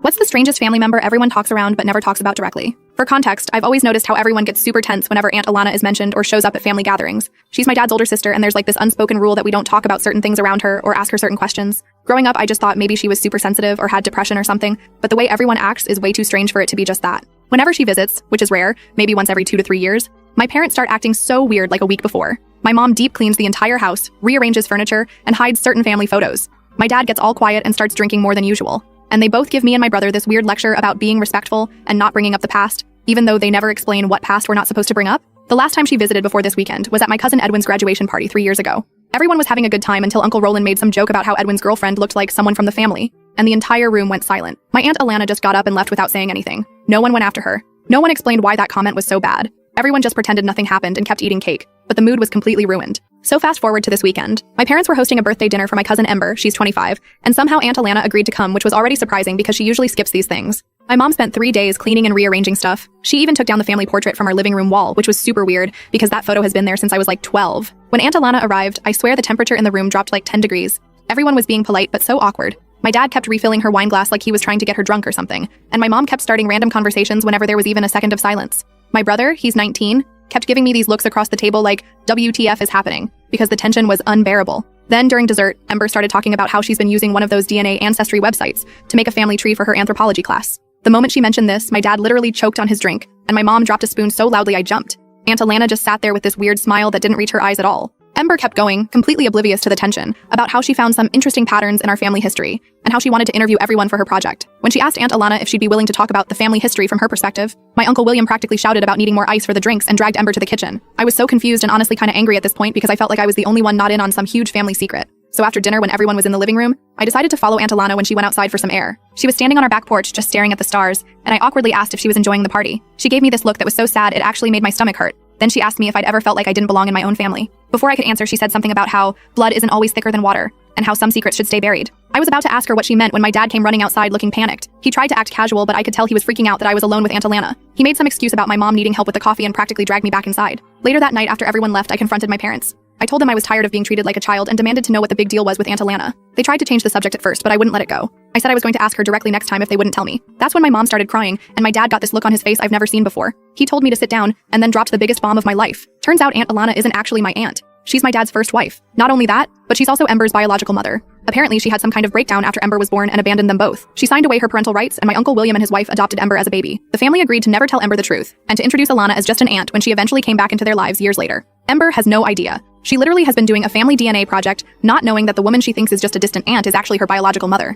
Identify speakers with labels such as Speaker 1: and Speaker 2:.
Speaker 1: What's the strangest family member everyone talks around but never talks about directly? For context, I've always noticed how everyone gets super tense whenever Aunt Alana is mentioned or shows up at family gatherings. She's my dad's older sister, and there's like this unspoken rule that we don't talk about certain things around her or ask her certain questions. Growing up, I just thought maybe she was super sensitive or had depression or something, but the way everyone acts is way too strange for it to be just that. Whenever she visits, which is rare, maybe once every 2 to 3 years, my parents start acting so weird like a week before. My mom deep cleans the entire house, rearranges furniture, and hides certain family photos. My dad gets all quiet and starts drinking more than usual. And they both give me and my brother this weird lecture about being respectful and not bringing up the past, even though they never explain what past we're not supposed to bring up. The last time she visited before this weekend was at my cousin Edwin's graduation party 3 years ago. Everyone was having a good time until Uncle Roland made some joke about how Edwin's girlfriend looked like someone from the family, and the entire room went silent. My Aunt Alana just got up and left without saying anything. No one went after her. No one explained why that comment was so bad. Everyone just pretended nothing happened and kept eating cake, but the mood was completely ruined. So fast forward to this weekend. My parents were hosting a birthday dinner for my cousin Ember, she's 25, and somehow Aunt Alana agreed to come, which was already surprising because she usually skips these things. My mom spent 3 days cleaning and rearranging stuff. She even took down the family portrait from our living room wall, which was super weird because that photo has been there since I was like 12. When Aunt Alana arrived, I swear the temperature in the room dropped like 10 degrees. Everyone was being polite but so awkward. My dad kept refilling her wine glass like he was trying to get her drunk or something, and my mom kept starting random conversations whenever there was even a second of silence. My brother, he's 19, kept giving me these looks across the table like, WTF is happening, because the tension was unbearable. Then, during dessert, Ember started talking about how she's been using one of those DNA ancestry websites to make a family tree for her anthropology class. The moment she mentioned this, my dad literally choked on his drink, and my mom dropped a spoon so loudly I jumped. Aunt Alana just sat there with this weird smile that didn't reach her eyes at all. Ember kept going, completely oblivious to the tension, about how she found some interesting patterns in our family history, and how she wanted to interview everyone for her project. When she asked Aunt Alana if she'd be willing to talk about the family history from her perspective, my Uncle William practically shouted about needing more ice for the drinks and dragged Ember to the kitchen. I was so confused and honestly kinda angry at this point because I felt like I was the only one not in on some huge family secret. So after dinner, when everyone was in the living room, I decided to follow Aunt Alana when she went outside for some air. She was standing on our back porch just staring at the stars, and I awkwardly asked if she was enjoying the party. She gave me this look that was so sad it actually made my stomach hurt. Then she asked me if I'd ever felt like I didn't belong in my own family. Before I could answer, she said something about how blood isn't always thicker than water, and how some secrets should stay buried. I was about to ask her what she meant when my dad came running outside looking panicked. He tried to act casual, but I could tell he was freaking out that I was alone with Aunt Alana. He made some excuse about my mom needing help with the coffee and practically dragged me back inside. Later that night, after everyone left, I confronted my parents. I told them I was tired of being treated like a child and demanded to know what the big deal was with Aunt Alana. They tried to change the subject at first, but I wouldn't let it go. I said I was going to ask her directly next time if they wouldn't tell me. That's when my mom started crying, and my dad got this look on his face I've never seen before. He told me to sit down, and then dropped the biggest bomb of my life. Turns out Aunt Alana isn't actually my aunt. She's my dad's first wife. Not only that, but she's also Ember's biological mother. Apparently, she had some kind of breakdown after Ember was born and abandoned them both. She signed away her parental rights, and my Uncle William and his wife adopted Ember as a baby. The family agreed to never tell Ember the truth, and to introduce Alana as just an aunt when she eventually came back into their lives years later. Ember has no idea. She literally has been doing a family DNA project, not knowing that the woman she thinks is just a distant aunt is actually her biological mother.